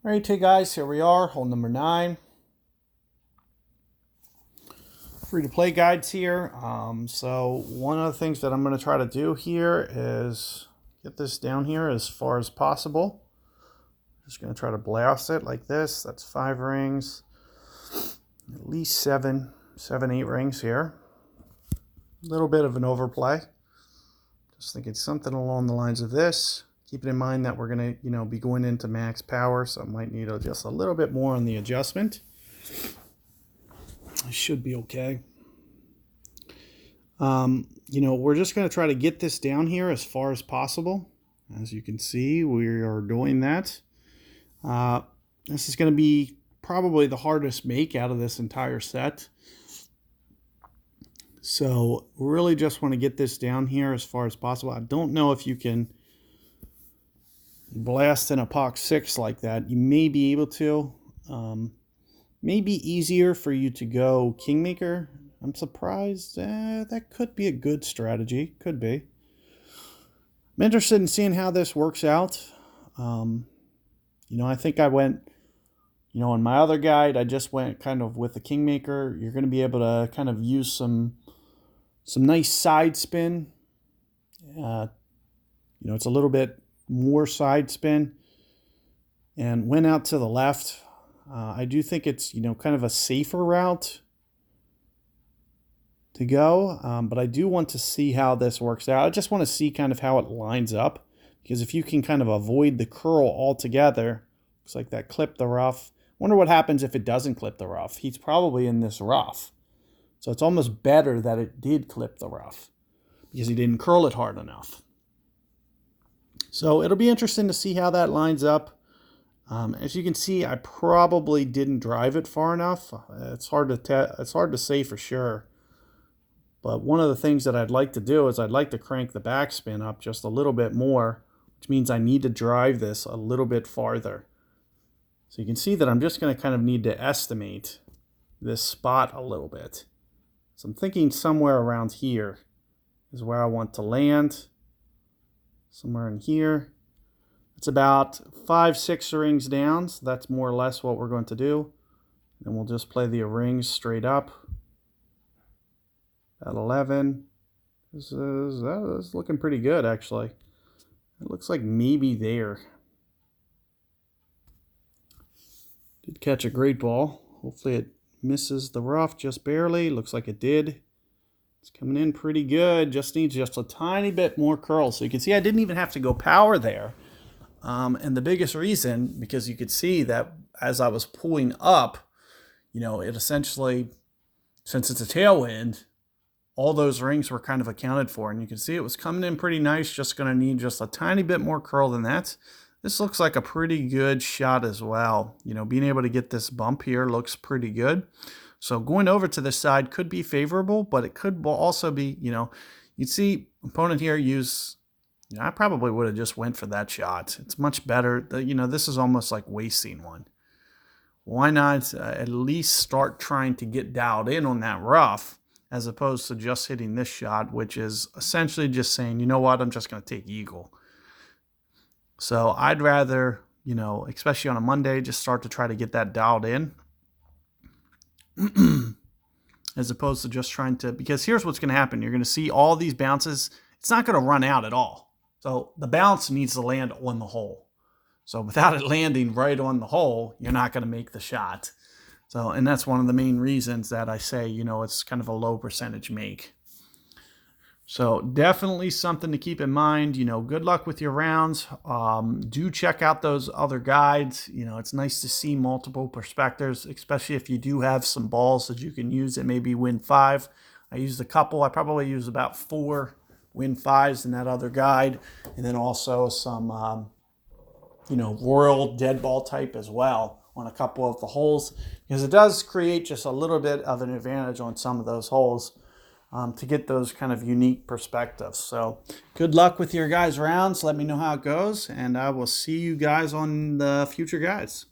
All right, hey guys, here we are, hole number 9. Free to play guides here. So one of the things that I'm going to try to do here is get this down here as far as possible. Just going to try to blast it like this. That's 5 rings, at least 7, 8 rings here. A little bit of an overplay. Just thinking something along the lines of this. Keeping in mind that we're going to, be going into max power, so I might need to adjust a little bit more on the adjustment. I should be okay. We're just going to try to get this down here as far as possible. As you can see, we are doing that. This is going to be probably the hardest make out of this entire set. So really just want to get this down here as far as possible. I don't know if you can blast in a Pox 6 like that. You may be able to. Maybe easier for you to go Kingmaker. I'm surprised. That could be a good strategy. Could be. I'm interested in seeing how this works out. I think I went, on my other guide, I just went kind of with the Kingmaker. You're going to be able to kind of use some nice side spin. It's a little bit more side spin. And went out to the left. I do think it's, kind of a safer route to go. But I do want to see how this works out. I just want to see kind of how it lines up. Because if you can kind of avoid the curl altogether, looks like that clipped the rough. Wonder what happens if it doesn't clip the rough. He's probably in this rough. So it's almost better that it did clip the rough. Because he didn't curl it hard enough. So it'll be interesting to see how that lines up. As you can see, I probably didn't drive it far enough. It's hard to say for sure. But one of the things that I'd like to do is I'd like to crank the backspin up just a little bit more, which means I need to drive this a little bit farther. So you can see that I'm just going to kind of need to estimate this spot a little bit. So I'm thinking somewhere around here is where I want to land. Somewhere in here. It's about 5, 6 rings down. So that's more or less what we're going to do. And we'll just play the rings straight up. At 11. This is looking pretty good, actually. It looks like maybe there. Did catch a great ball. Hopefully it misses the rough just barely. Looks like it did. It's coming in pretty good. Just needs just a tiny bit more curl. So you can see I didn't even have to go power there. And the biggest reason, because you could see that as I was pulling up, it essentially, since it's a tailwind, all those rings were kind of accounted for. And you can see it was coming in pretty nice. Just going to need just a tiny bit more curl than that. This looks like a pretty good shot as well. Being able to get this bump here looks pretty good. So going over to this side could be favorable, but it could also be, you'd see opponent here use, I probably would have just went for that shot. It's much better. This is almost like wasting one. Why not at least start trying to get dialed in on that rough as opposed to just hitting this shot, which is essentially just saying, you know what, I'm just going to take eagle. So I'd rather, especially on a Monday, just start to try to get that dialed in. As opposed to just trying to, because here's what's going to happen. You're going to see all these bounces. It's not going to run out at all. So the bounce needs to land on the hole. So without it landing right on the hole, you're not going to make the shot. So, and that's one of the main reasons that I say, it's kind of a low percentage make. So definitely something to keep in mind. Good luck with your rounds. Do check out those other guides. It's nice to see multiple perspectives, especially if you do have some balls that you can use that maybe win 5. I used a couple. I probably used about 4 win 5s in that other guide. And then also some, royal dead ball type as well on a couple of the holes. Because it does create just a little bit of an advantage on some of those holes. To get those kind of unique perspectives. So good luck with your guys' rounds. Let me know how it goes, and I will see you guys on the future guides.